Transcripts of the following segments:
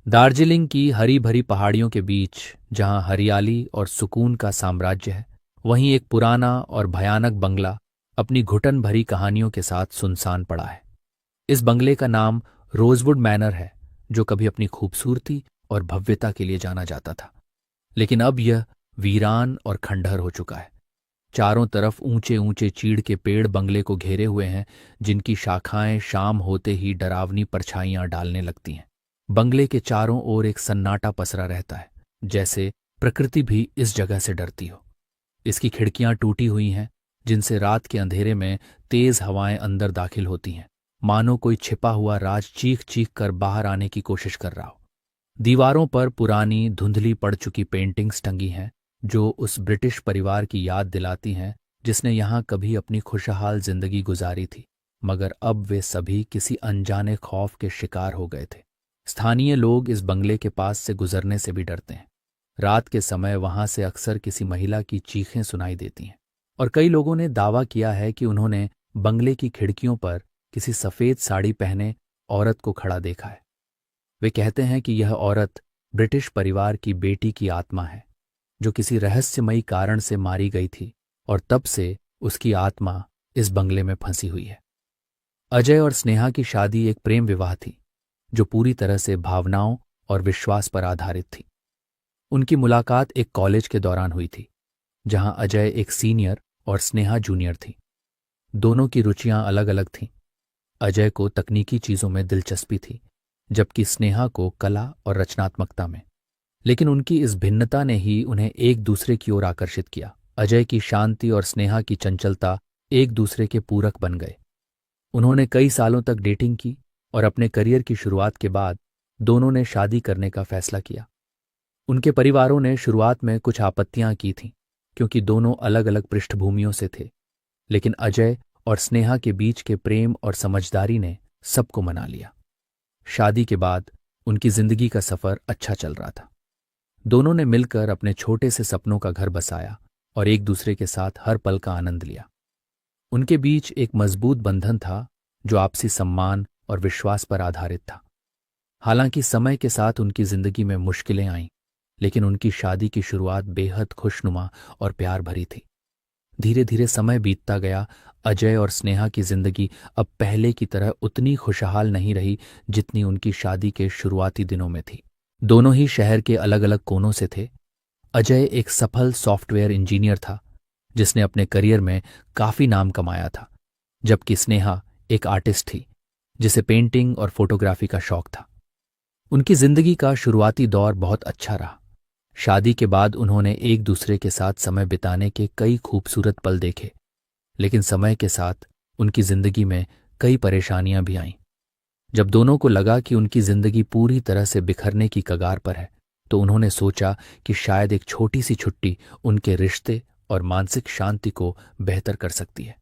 दार्जिलिंग की हरी भरी पहाड़ियों के बीच, जहां हरियाली और सुकून का साम्राज्य है, वहीं एक पुराना और भयानक बंगला अपनी घुटन भरी कहानियों के साथ सुनसान पड़ा है। इस बंगले का नाम रोजवुड मैनर है, जो कभी अपनी खूबसूरती और भव्यता के लिए जाना जाता था। लेकिन अब यह वीरान और खंडहर हो चुका है। चारों तरफ ऊंचे ऊंचे चीड़ के पेड़ बंगले को घेरे हुए हैं, जिनकी शाखाएं शाम होते ही डरावनी परछाइयां डालने लगती हैं। बंगले के चारों ओर एक सन्नाटा पसरा रहता है, जैसे प्रकृति भी इस जगह से डरती हो। इसकी खिड़कियां टूटी हुई हैं, जिनसे रात के अंधेरे में तेज हवाएं अंदर दाखिल होती हैं, मानो कोई छिपा हुआ राज चीख चीख कर बाहर आने की कोशिश कर रहा हो। दीवारों पर पुरानी धुंधली पड़ चुकी पेंटिंग्स टंगी हैं, जो उस ब्रिटिश परिवार की याद दिलाती हैं जिसने यहाँ कभी अपनी खुशहाल जिंदगी गुजारी थी। मगर अब वे सभी किसी अनजाने खौफ के शिकार हो गए थे। स्थानीय लोग इस बंगले के पास से गुजरने से भी डरते हैं। रात के समय वहां से अक्सर किसी महिला की चीखें सुनाई देती हैं, और कई लोगों ने दावा किया है कि उन्होंने बंगले की खिड़कियों पर किसी सफेद साड़ी पहने औरत को खड़ा देखा है। वे कहते हैं कि यह औरत ब्रिटिश परिवार की बेटी की आत्मा है, जो किसी रहस्यमयी कारण से मारी गई थी, और तब से उसकी आत्मा इस बंगले में फंसी हुई है। अजय और स्नेहा की शादी एक प्रेम विवाह थी, जो पूरी तरह से भावनाओं और विश्वास पर आधारित थी। उनकी मुलाकात एक कॉलेज के दौरान हुई थी, जहां अजय एक सीनियर और स्नेहा जूनियर थी। दोनों की रुचियां अलग अलग थीं। अजय को तकनीकी चीजों में दिलचस्पी थी, जबकि स्नेहा को कला और रचनात्मकता में। लेकिन उनकी इस भिन्नता ने ही उन्हें एक दूसरे की ओर आकर्षित किया। अजय की शांति और स्नेहा की चंचलता एक दूसरे के पूरक बन गए। उन्होंने कई सालों तक डेटिंग की, और अपने करियर की शुरुआत के बाद दोनों ने शादी करने का फैसला किया। उनके परिवारों ने शुरुआत में कुछ आपत्तियां की थीं, क्योंकि दोनों अलग अलग पृष्ठभूमियों से थे। लेकिन अजय और स्नेहा के बीच के प्रेम और समझदारी ने सबको मना लिया। शादी के बाद उनकी जिंदगी का सफर अच्छा चल रहा था। दोनों ने मिलकर अपने छोटे से सपनों का घर बसाया और एक दूसरे के साथ हर पल का आनंद लिया। उनके बीच एक मजबूत बंधन था, जो आपसी सम्मान और विश्वास पर आधारित था। हालांकि समय के साथ उनकी जिंदगी में मुश्किलें आईं, लेकिन उनकी शादी की शुरुआत बेहद खुशनुमा और प्यार भरी थी। धीरे धीरे समय बीतता गया। अजय और स्नेहा की जिंदगी अब पहले की तरह उतनी खुशहाल नहीं रही, जितनी उनकी शादी के शुरुआती दिनों में थी। दोनों ही शहर के अलग अलग कोनों से थे। अजय एक सफल सॉफ्टवेयर इंजीनियर था, जिसने अपने करियर में काफी नाम कमाया था, जबकि स्नेहा एक आर्टिस्ट थी, जिसे पेंटिंग और फोटोग्राफी का शौक था। उनकी जिंदगी का शुरुआती दौर बहुत अच्छा रहा। शादी के बाद उन्होंने एक दूसरे के साथ समय बिताने के कई खूबसूरत पल देखे, लेकिन समय के साथ उनकी जिंदगी में कई परेशानियां भी आईं। जब दोनों को लगा कि उनकी जिंदगी पूरी तरह से बिखरने की कगार पर है, तो उन्होंने सोचा कि शायद एक छोटी सी छुट्टी उनके रिश्ते और मानसिक शांति को बेहतर कर सकती है।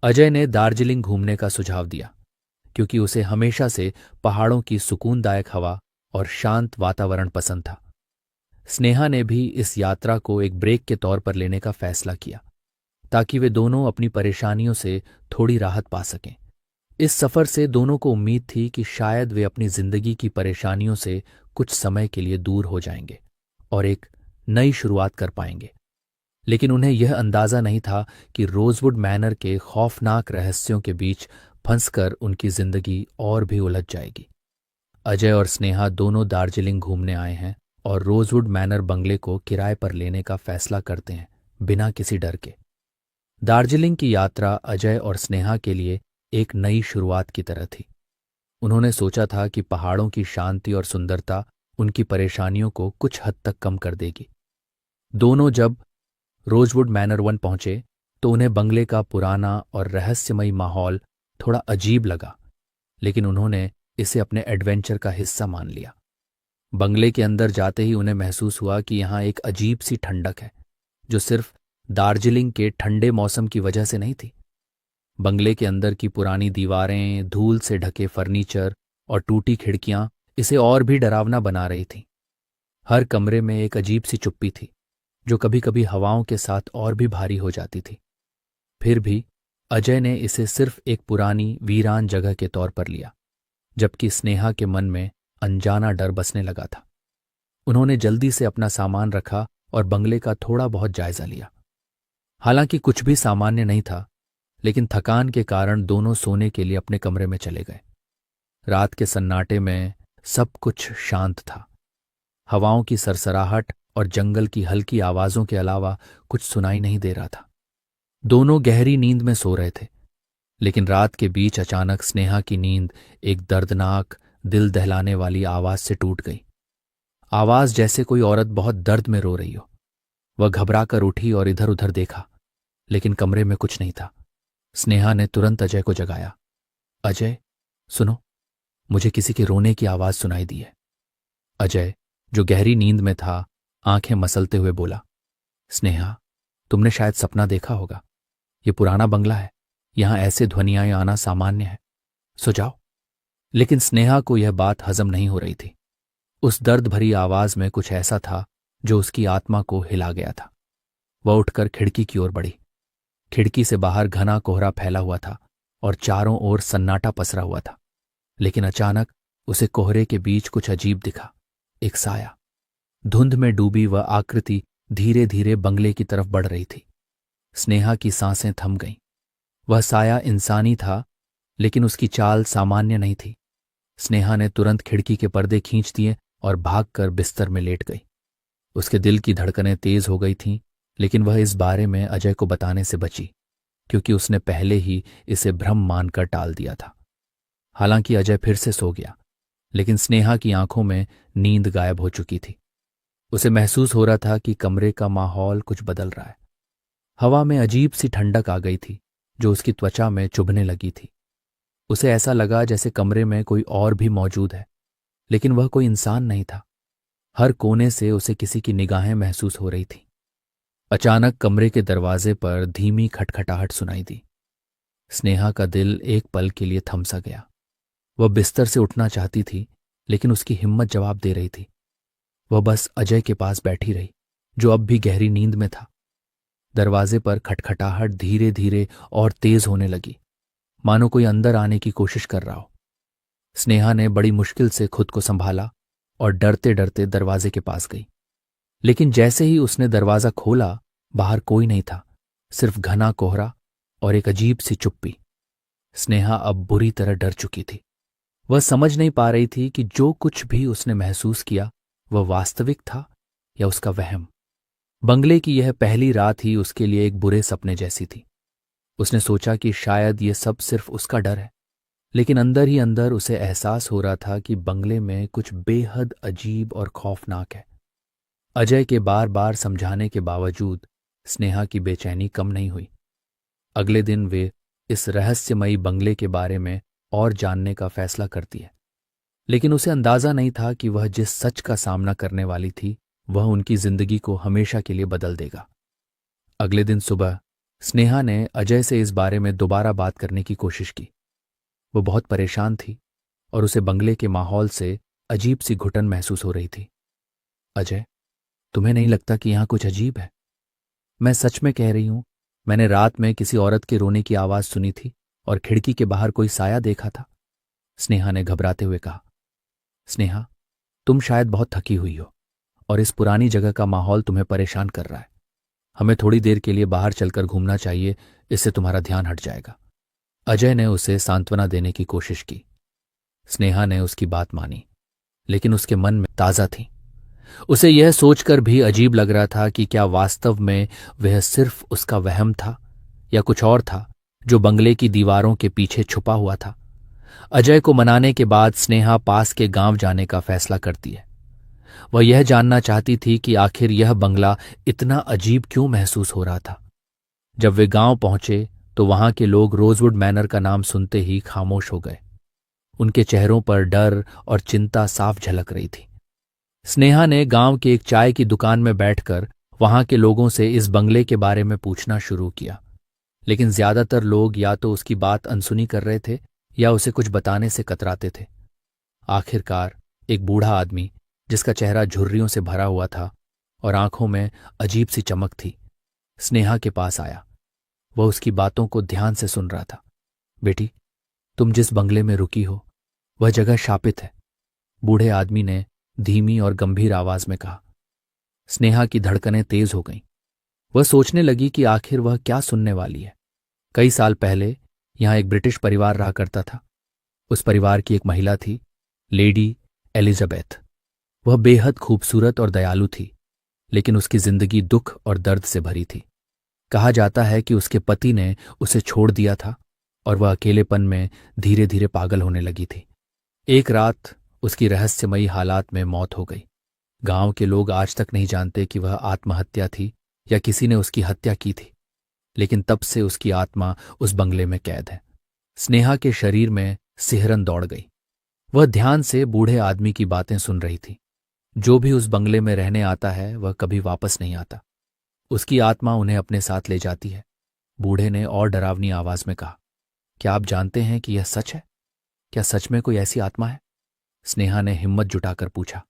अजय ने दार्जिलिंग घूमने का सुझाव दिया, क्योंकि उसे हमेशा से पहाड़ों की सुकूनदायक हवा और शांत वातावरण पसंद था। स्नेहा ने भी इस यात्रा को एक ब्रेक के तौर पर लेने का फैसला किया, ताकि वे दोनों अपनी परेशानियों से थोड़ी राहत पा सकें। इस सफर से दोनों को उम्मीद थी कि शायद वे अपनी जिंदगी की परेशानियों से कुछ समय के लिए दूर हो जाएंगे और एक नई शुरुआत कर पाएंगे। लेकिन उन्हें यह अंदाजा नहीं था कि रोजवुड मैनर के खौफनाक रहस्यों के बीच फंसकर उनकी जिंदगी और भी उलझ जाएगी। अजय और स्नेहा दोनों दार्जिलिंग घूमने आए हैं और रोजवुड मैनर बंगले को किराए पर लेने का फैसला करते हैं, बिना किसी डर के। दार्जिलिंग की यात्रा अजय और स्नेहा के लिए एक नई शुरुआत की तरह थी। उन्होंने सोचा था कि पहाड़ों की शांति और सुंदरता उनकी परेशानियों को कुछ हद तक कम कर देगी। दोनों जब रोजवुड मैनर 1 पहुंचे, तो उन्हें बंगले का पुराना और रहस्यमयी माहौल थोड़ा अजीब लगा, लेकिन उन्होंने इसे अपने एडवेंचर का हिस्सा मान लिया। बंगले के अंदर जाते ही उन्हें महसूस हुआ कि यहाँ एक अजीब सी ठंडक है, जो सिर्फ दार्जिलिंग के ठंडे मौसम की वजह से नहीं थी। बंगले के अंदर की पुरानी दीवारें, धूल से ढके फर्नीचर और टूटी खिड़कियां इसे और भी डरावना बना रही थीं। हर कमरे में एक अजीब सी चुप्पी थी, जो कभी कभी हवाओं के साथ और भी भारी हो जाती थी। फिर भी अजय ने इसे सिर्फ एक पुरानी वीरान जगह के तौर पर लिया, जबकि स्नेहा के मन में अनजाना डर बसने लगा था। उन्होंने जल्दी से अपना सामान रखा और बंगले का थोड़ा बहुत जायजा लिया। हालांकि कुछ भी सामान्य नहीं था, लेकिन थकान के कारण दोनों सोने के लिए अपने कमरे में चले गए। रात के सन्नाटे में सब कुछ शांत था। हवाओं की सरसराहट और जंगल की हल्की आवाजों के अलावा कुछ सुनाई नहीं दे रहा था। दोनों गहरी नींद में सो रहे थे, लेकिन रात के बीच अचानक स्नेहा की नींद एक दर्दनाक, दिल दहलाने वाली आवाज से टूट गई। आवाज जैसे कोई औरत बहुत दर्द में रो रही हो। वह घबराकर उठी और इधर उधर देखा, लेकिन कमरे में कुछ नहीं था। स्नेहा ने तुरंत अजय को जगाया। अजय, सुनो, मुझे किसी के रोने की आवाज सुनाई दी है। अजय, जो गहरी नींद में था, आंखें मसलते हुए बोला, स्नेहा, तुमने शायद सपना देखा होगा। ये पुराना बंगला है, यहां ऐसे ध्वनियां आना सामान्य है। सो जाओ। लेकिन स्नेहा को यह बात हजम नहीं हो रही थी। उस दर्द भरी आवाज में कुछ ऐसा था जो उसकी आत्मा को हिला गया था। वह उठकर खिड़की की ओर बढ़ी। खिड़की से बाहर घना कोहरा फैला हुआ था और चारों ओर सन्नाटा पसरा हुआ था। लेकिन अचानक उसे कोहरे के बीच कुछ अजीब दिखा। एक साया। धुंध में डूबी वह आकृति धीरे धीरे बंगले की तरफ बढ़ रही थी। स्नेहा की सांसें थम गईं। वह साया इंसानी था, लेकिन उसकी चाल सामान्य नहीं थी। स्नेहा ने तुरंत खिड़की के पर्दे खींच दिए और भागकर बिस्तर में लेट गई। उसके दिल की धड़कनें तेज हो गई थीं, लेकिन वह इस बारे में अजय को बताने से बची, क्योंकि उसने पहले ही इसे भ्रम मानकर टाल दिया था। हालांकि अजय फिर से सो गया, लेकिन स्नेहा की आंखों में नींद गायब हो चुकी थी। उसे महसूस हो रहा था कि कमरे का माहौल कुछ बदल रहा है। हवा में अजीब सी ठंडक आ गई थी, जो उसकी त्वचा में चुभने लगी थी। उसे ऐसा लगा जैसे कमरे में कोई और भी मौजूद है, लेकिन वह कोई इंसान नहीं था। हर कोने से उसे किसी की निगाहें महसूस हो रही थी। अचानक कमरे के दरवाजे पर धीमी खटखटाहट सुनाई दी। स्नेहा का दिल एक पल के लिए थम सा गया। वह बिस्तर से उठना चाहती थी, लेकिन उसकी हिम्मत जवाब दे रही थी। वह बस अजय के पास बैठी रही, जो अब भी गहरी नींद में था। दरवाजे पर खटखटाहट धीरे धीरे और तेज होने लगी, मानो कोई अंदर आने की कोशिश कर रहा हो। स्नेहा ने बड़ी मुश्किल से खुद को संभाला और डरते डरते दरवाजे के पास गई। लेकिन जैसे ही उसने दरवाजा खोला, बाहर कोई नहीं था, सिर्फ घना कोहरा और एक अजीब सी चुप्पी। स्नेहा अब बुरी तरह डर चुकी थी। वह समझ नहीं पा रही थी कि जो कुछ भी उसने महसूस किया वह वास्तविक था या उसका वहम। बंगले की यह पहली रात ही उसके लिए एक बुरे सपने जैसी थी। उसने सोचा कि शायद ये सब सिर्फ उसका डर है, लेकिन अंदर ही अंदर उसे एहसास हो रहा था कि बंगले में कुछ बेहद अजीब और खौफनाक है। अजय के बार बार समझाने के बावजूद स्नेहा की बेचैनी कम नहीं हुई। अगले दिन वे इस रहस्यमयी बंगले के बारे में और जानने का फैसला करती है, लेकिन उसे अंदाजा नहीं था कि वह जिस सच का सामना करने वाली थी वह उनकी जिंदगी को हमेशा के लिए बदल देगा। अगले दिन सुबह स्नेहा ने अजय से इस बारे में दोबारा बात करने की कोशिश की। वो बहुत परेशान थी और उसे बंगले के माहौल से अजीब सी घुटन महसूस हो रही थी। अजय, तुम्हें नहीं लगता कि यहां कुछ अजीब है? मैं सच में कह रही हूं, मैंने रात में किसी औरत के रोने की आवाज सुनी थी और खिड़की के बाहर कोई साया देखा था। स्नेहा ने घबराते हुए कहा। स्नेहा, तुम शायद बहुत थकी हुई हो और इस पुरानी जगह का माहौल तुम्हें परेशान कर रहा है। हमें थोड़ी देर के लिए बाहर चलकर घूमना चाहिए, इससे तुम्हारा ध्यान हट जाएगा। अजय ने उसे सांत्वना देने की कोशिश की। स्नेहा ने उसकी बात मानी, लेकिन उसके मन में ताजा थी। उसे यह सोचकर भी अजीब लग रहा था कि क्या वास्तव में वह सिर्फ उसका वहम था या कुछ और था जो बंगले की दीवारों के पीछे छुपा हुआ था। अजय को मनाने के बाद स्नेहा पास के गांव जाने का फैसला करती है। वह यह जानना चाहती थी कि आखिर यह बंगला इतना अजीब क्यों महसूस हो रहा था। जब वे गांव पहुंचे तो वहां के लोग रोजवुड मैनर का नाम सुनते ही खामोश हो गए। उनके चेहरों पर डर और चिंता साफ झलक रही थी। स्नेहा ने गांव के एक चाय की दुकान में बैठकर वहां के लोगों से इस बंगले के बारे में पूछना शुरू किया, लेकिन ज्यादातर लोग या तो उसकी बात अनसुनी कर रहे थे या उसे कुछ बताने से कतराते थे। आखिरकार एक बूढ़ा आदमी, जिसका चेहरा झुर्रियों से भरा हुआ था और आंखों में अजीब सी चमक थी, स्नेहा के पास आया। वह उसकी बातों को ध्यान से सुन रहा था। बेटी, तुम जिस बंगले में रुकी हो वह जगह शापित है। बूढ़े आदमी ने धीमी और गंभीर आवाज में कहा। स्नेहा की धड़कनें तेज हो गईं। वह सोचने लगी कि आखिर वह क्या सुनने वाली है। कई साल पहले यहां एक ब्रिटिश परिवार रहा करता था। उस परिवार की एक महिला थी, लेडी एलिजाबेथ। वह बेहद खूबसूरत और दयालु थी, लेकिन उसकी जिंदगी दुख और दर्द से भरी थी। कहा जाता है कि उसके पति ने उसे छोड़ दिया था और वह अकेलेपन में धीरे धीरे पागल होने लगी थी। एक रात उसकी रहस्यमयी हालात में मौत हो गई। गांव के लोग आज तक नहीं जानते कि वह आत्महत्या थी या किसी ने उसकी हत्या की थी, लेकिन तब से उसकी आत्मा उस बंगले में कैद है। स्नेहा के शरीर में सिहरन दौड़ गई। वह ध्यान से बूढ़े आदमी की बातें सुन रही थी। जो भी उस बंगले में रहने आता है वह कभी वापस नहीं आता। उसकी आत्मा उन्हें अपने साथ ले जाती है। बूढ़े ने और डरावनी आवाज में कहा, क्या आप जानते हैं कि यह सच है? क्या सच में कोई ऐसी आत्मा है? स्नेहा ने हिम्मत जुटाकर पूछा।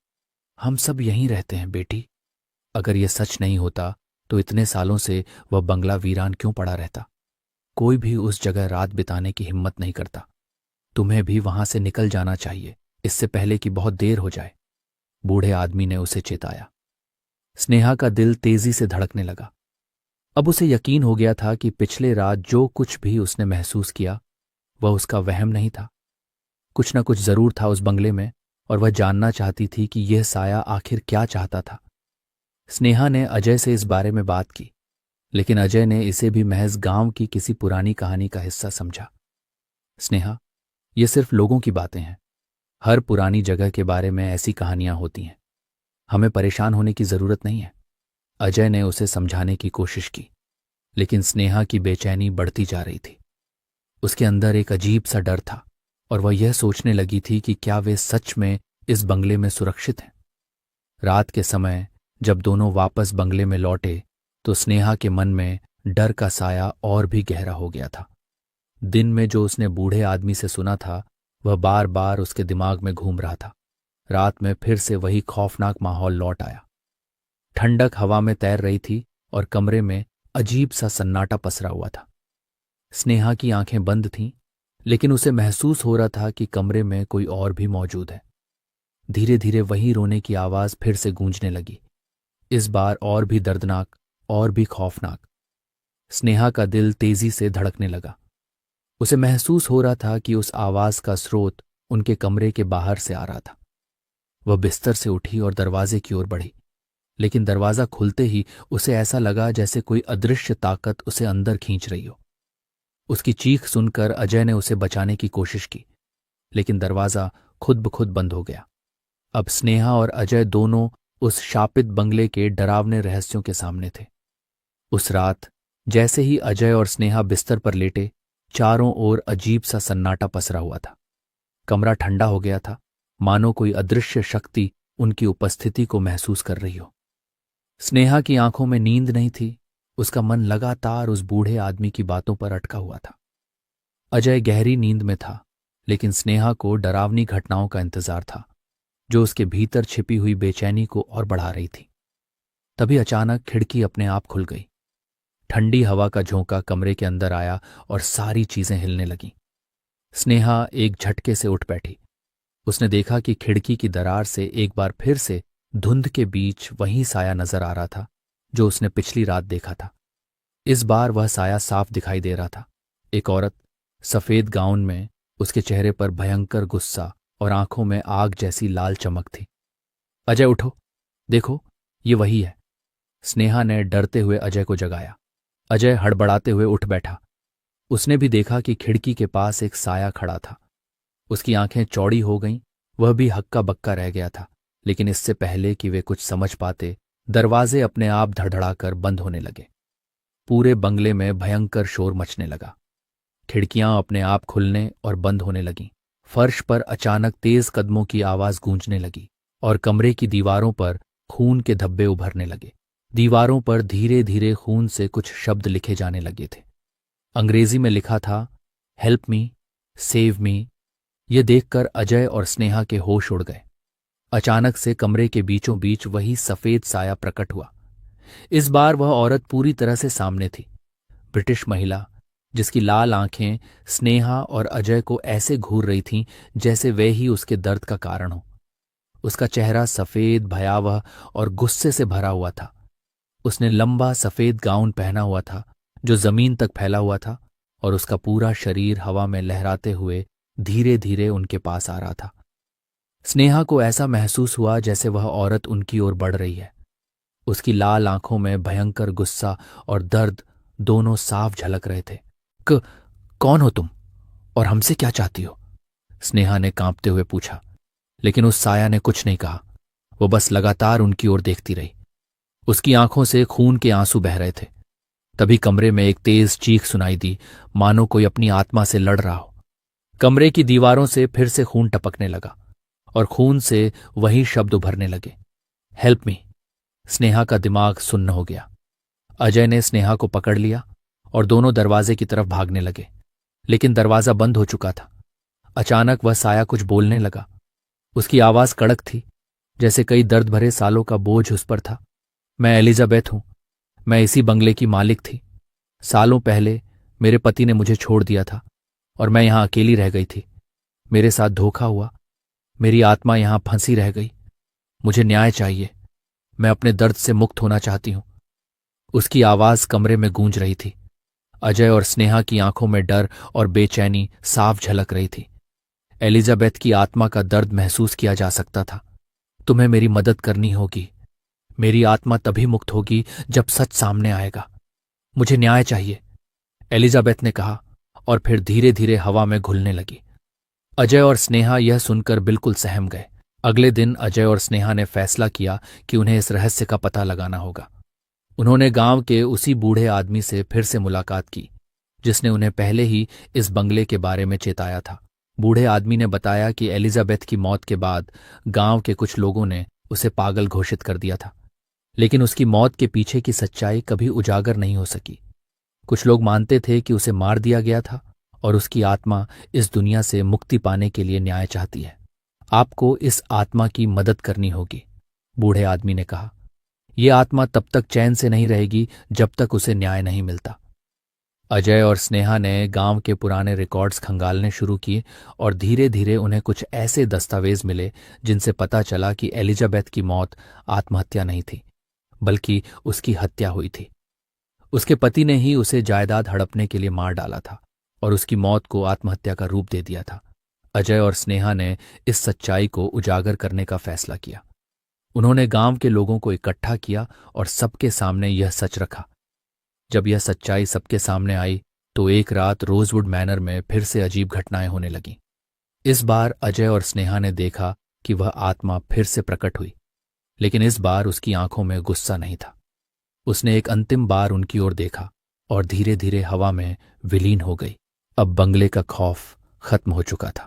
हम सब यहीं रहते हैं बेटी। अगर यह सच नहीं होता तो इतने सालों से वह बंगला वीरान क्यों पड़ा रहता? कोई भी उस जगह रात बिताने की हिम्मत नहीं करता। तुम्हें भी वहां से निकल जाना चाहिए, इससे पहले कि बहुत देर हो जाए। बूढ़े आदमी ने उसे चेताया। स्नेहा का दिल तेजी से धड़कने लगा। अब उसे यकीन हो गया था कि पिछले रात जो कुछ भी उसने महसूस किया वह उसका वहम नहीं था। कुछ न कुछ जरूर था उस बंगले में और वह जानना चाहती थी कि यह साया आखिर क्या चाहता था। स्नेहा ने अजय से इस बारे में बात की, लेकिन अजय ने इसे भी महज गांव की किसी पुरानी कहानी का हिस्सा समझा। स्नेहा, ये सिर्फ लोगों की बातें हैं। हर पुरानी जगह के बारे में ऐसी कहानियां होती हैं। हमें परेशान होने की जरूरत नहीं है। अजय ने उसे समझाने की कोशिश की, लेकिन स्नेहा की बेचैनी बढ़ती जा रही थी। उसके अंदर एक अजीब सा डर था और वह यह सोचने लगी थी कि क्या वे सच में इस बंगले में सुरक्षित हैं। रात के समय जब दोनों वापस बंगले में लौटे तो स्नेहा के मन में डर का साया और भी गहरा हो गया था। दिन में जो उसने बूढ़े आदमी से सुना था वह बार बार उसके दिमाग में घूम रहा था। रात में फिर से वही खौफनाक माहौल लौट आया। ठंडक हवा में तैर रही थी और कमरे में अजीब सा सन्नाटा पसरा हुआ था। स्नेहा की आंखें बंद थीं, लेकिन उसे महसूस हो रहा था कि कमरे में कोई और भी मौजूद है। धीरे धीरे वही रोने की आवाज फिर से गूंजने लगी, इस बार और भी दर्दनाक और भी खौफनाक। स्नेहा का दिल तेजी से धड़कने लगा। उसे महसूस हो रहा था कि उस आवाज का स्रोत उनके कमरे के बाहर से आ रहा था। वह बिस्तर से उठी और दरवाजे की ओर बढ़ी, लेकिन दरवाजा खुलते ही उसे ऐसा लगा जैसे कोई अदृश्य ताकत उसे अंदर खींच रही हो। उसकी चीख सुनकर अजय ने उसे बचाने की कोशिश की, लेकिन दरवाजा खुद ब खुद बंद हो गया। अब स्नेहा और अजय दोनों उस शापित बंगले के डरावने रहस्यों के सामने थे। उस रात जैसे ही अजय और स्नेहा बिस्तर पर लेटे, चारों ओर अजीब सा सन्नाटा पसरा हुआ था। कमरा ठंडा हो गया था, मानो कोई अदृश्य शक्ति उनकी उपस्थिति को महसूस कर रही हो। स्नेहा की आंखों में नींद नहीं थी। उसका मन लगातार उस बूढ़े आदमी की बातों पर अटका हुआ था। अजय गहरी नींद में था, लेकिन स्नेहा को डरावनी घटनाओं का इंतजार था, जो उसके भीतर छिपी हुई बेचैनी को और बढ़ा रही थी। तभी अचानक खिड़की अपने आप खुल गई। ठंडी हवा का झोंका कमरे के अंदर आया और सारी चीजें हिलने लगीं। स्नेहा एक झटके से उठ बैठी। उसने देखा कि खिड़की की दरार से एक बार फिर से धुंध के बीच वही साया नजर आ रहा था जो उसने पिछली रात देखा था। इस बार वह साया साफ दिखाई दे रहा था। एक औरत सफेद गाउन में, उसके चेहरे पर भयंकर गुस्सा और आंखों में आग जैसी लाल चमक थी। अजय उठो, देखो, ये वही है। स्नेहा ने डरते हुए अजय को जगाया। अजय हड़बड़ाते हुए उठ बैठा। उसने भी देखा कि खिड़की के पास एक साया खड़ा था। उसकी आंखें चौड़ी हो गईं। वह भी हक्का बक्का रह गया था, लेकिन इससे पहले कि वे कुछ समझ पाते, दरवाजे अपने आप धड़धड़ाकर बंद होने लगे। पूरे बंगले में भयंकर शोर मचने लगा। खिड़कियां अपने आप खुलने और बंद होने लगीं। फर्श पर अचानक तेज कदमों की आवाज गूंजने लगी और कमरे की दीवारों पर खून के धब्बे उभरने लगे। दीवारों पर धीरे धीरे खून से कुछ शब्द लिखे जाने लगे थे। अंग्रेजी में लिखा था, हेल्प मी, सेव मी। ये देखकर अजय और स्नेहा के होश उड़ गए। अचानक से कमरे के बीचों बीच वही सफेद साया प्रकट हुआ। इस बार वह औरत पूरी तरह से सामने थी। ब्रिटिश महिला, जिसकी लाल आंखें स्नेहा और अजय को ऐसे घूर रही थीं जैसे वे ही उसके दर्द का कारण हो। उसका चेहरा सफेद, भयावह और गुस्से से भरा हुआ था। उसने लंबा सफेद गाउन पहना हुआ था जो जमीन तक फैला हुआ था, और उसका पूरा शरीर हवा में लहराते हुए धीरे धीरे उनके पास आ रहा था। स्नेहा को ऐसा महसूस हुआ जैसे वह औरत उनकी ओर बढ़ रही है। उसकी लाल आंखों में भयंकर गुस्सा और दर्द दोनों साफ झलक रहे थे। क कौन हो तुम और हमसे क्या चाहती हो? स्नेहा ने कांपते हुए पूछा, लेकिन उस साया ने कुछ नहीं कहा। वो बस लगातार उनकी ओर देखती रही। उसकी आंखों से खून के आंसू बह रहे थे। तभी कमरे में एक तेज चीख सुनाई दी, मानो कोई अपनी आत्मा से लड़ रहा हो। कमरे की दीवारों से फिर से खून टपकने लगा और खून से वही शब्द उभरने लगे, हेल्प मी। स्नेहा का दिमाग सुन्न हो गया। अजय ने स्नेहा को पकड़ लिया और दोनों दरवाजे की तरफ भागने लगे, लेकिन दरवाजा बंद हो चुका था। अचानक वह साया कुछ बोलने लगा। उसकी आवाज कड़क थी, जैसे कई दर्द भरे सालों का बोझ उस पर था। मैं एलिजाबेथ हूं। मैं इसी बंगले की मालिक थी। सालों पहले मेरे पति ने मुझे छोड़ दिया था और मैं यहां अकेली रह गई थी। मेरे साथ धोखा हुआ। मेरी आत्मा यहां फंसी रह गई। मुझे न्याय चाहिए। मैं अपने दर्द से मुक्त होना चाहती हूं। उसकी आवाज कमरे में गूंज रही थी। अजय और स्नेहा की आंखों में डर और बेचैनी साफ झलक रही थी। एलिजाबेथ की आत्मा का दर्द महसूस किया जा सकता था। तुम्हें मेरी मदद करनी होगी। मेरी आत्मा तभी मुक्त होगी जब सच सामने आएगा। मुझे न्याय चाहिए, एलिजाबेथ ने कहा, और फिर धीरे धीरे हवा में घुलने लगी। अजय और स्नेहा यह सुनकर बिल्कुल सहम गए। अगले दिन अजय और स्नेहा ने फैसला किया कि उन्हें इस रहस्य का पता लगाना होगा। उन्होंने गांव के उसी बूढ़े आदमी से फिर से मुलाकात की जिसने उन्हें पहले ही इस बंगले के बारे में चेताया था। बूढ़े आदमी ने बताया कि एलिजाबेथ की मौत के बाद गांव के कुछ लोगों ने उसे पागल घोषित कर दिया था, लेकिन उसकी मौत के पीछे की सच्चाई कभी उजागर नहीं हो सकी। कुछ लोग मानते थे कि उसे मार दिया गया था और उसकी आत्मा इस दुनिया से मुक्ति पाने के लिए न्याय चाहती है। आपको इस आत्मा की मदद करनी होगी, बूढ़े आदमी ने कहा। यह आत्मा तब तक चैन से नहीं रहेगी जब तक उसे न्याय नहीं मिलता। अजय और स्नेहा ने गांव के पुराने रिकॉर्ड्स खंगालने शुरू किए और धीरे धीरे उन्हें कुछ ऐसे दस्तावेज मिले जिनसे पता चला कि एलिजाबेथ की मौत आत्महत्या नहीं थी, बल्कि उसकी हत्या हुई थी। उसके पति ने ही उसे जायदाद हड़पने के लिए मार डाला था और उसकी मौत को आत्महत्या का रूप दे दिया था। अजय और स्नेहा ने इस सच्चाई को उजागर करने का फैसला किया। उन्होंने गांव के लोगों को इकट्ठा किया और सबके सामने यह सच रखा। जब यह सच्चाई सबके सामने आई तो एक रात रोजवुड मैनर में फिर से अजीब घटनाएं होने लगीं। इस बार अजय और स्नेहा ने देखा कि वह आत्मा फिर से प्रकट हुई, लेकिन इस बार उसकी आंखों में गुस्सा नहीं था। उसने एक अंतिम बार उनकी ओर देखा और धीरे धीरे हवा में विलीन हो गई। अब बंगले का खौफ खत्म हो चुका था।